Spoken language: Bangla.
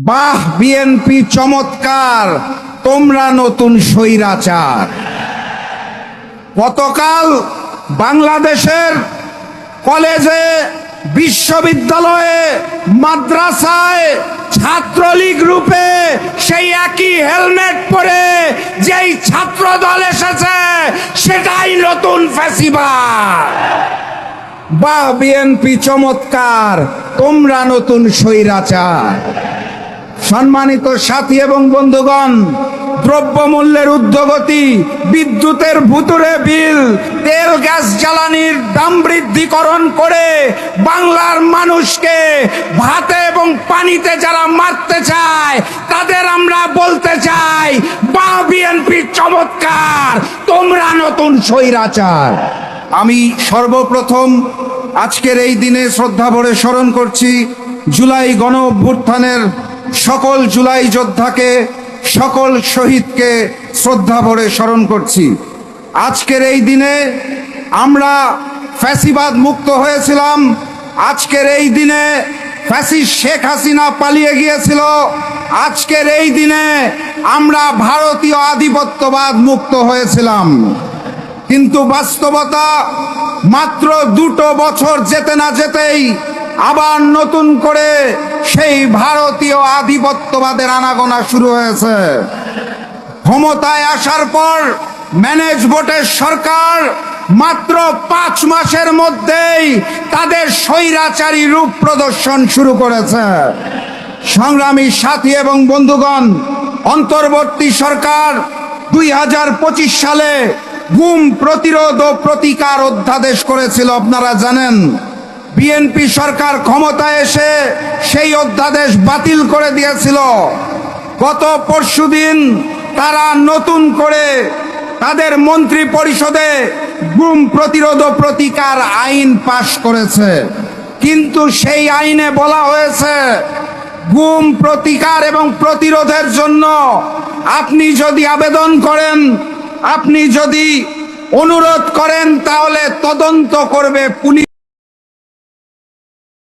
বাহ বিএনপি চমৎকার, তোমরা নতুন স্বৈরাচার। গতকাল বাংলাদেশের কলেজে, বিশ্ববিদ্যালয়ে, মাদ্রাসায় ছাত্রলীগ রূপে সেই একই হেলমেট পরে যেই ছাত্র দল এসেছে সেটাই নতুন ফ্যাসিবাদ। বাহ বিএনপি চমৎকার, তোমরা নতুন স্বৈরাচার। সম্মানিত সাথী এবং বন্ধুগণ, দ্রব্যমূল্যের ঊর্ধ্বগতি, বিদ্যুতের ভুতুরে বিল, তেল গ্যাস জ্বালানির দাম বৃদ্ধিকরণ করে বাংলার মানুষকে ভাতে এবং পানিতে যারা মারতে চায় তাদের আমরা বলতে চাই, বাহ বিএনপি চমৎকার, তোমরা নতুন স্বৈরাচার। আমি সর্বপ্রথম আজকের এই দিনে শ্রদ্ধা ভরে স্মরণ করছি জুলাই গণ অভ্যুত্থানের সকল জুলাই যোদ্ধাকে, সকল শহীদকে শ্রদ্ধা ভরে স্মরণ করছি। আজকের এই দিনে আমরা ফ্যাসিবাদ মুক্ত হয়েছিলাম। আজকের এই দিনে ফ্যাসিস্ট শেখ হাসিনা পালিয়ে গিয়েছিল। আজকের এই দিনে আমরা ভারতীয় আধিপত্যবাদ মুক্ত হয়েছিলাম। কিন্তু বাস্তবতা, মাত্র 2 বছর যেতে না যেতেই আবার নতুন করে সেই ভারতীয় আধিপত্যবাদের আনাগোনা শুরু হয়েছে। ক্ষমতায় আসার পর ম্যানেজ ভোটের সরকার মাত্র 5 মাসের মধ্যেই তাদের স্বৈরাচারী রূপ প্রদর্শন শুরু করেছে। সংগ্রামী সাথী এবং বন্ধুগণ, অন্তর্বর্তী সরকার 2025 সালে গুম প্রতিরোধ ও প্রতিকার অধ্যাদেশ করেছিল, আপনারা জানেন। বিএনপি সরকার ক্ষমতায় এসে সেই অধ্যাদেশ বাতিল করে দিয়েছিল। গত পরশুদিন তারা নতুন করে তাদের মন্ত্রী পরিষদে গুম প্রতিরোধ ও প্রতিকার আইন পাশ করেছে। কিন্তু সেই আইনে বলা হয়েছে, গুম প্রতিকার এবং প্রতিরোধের জন্য আপনি যদি আবেদন করেন, আপনি যদি অনুরোধ করেন, তাহলে তদন্ত করবে পুলিশ।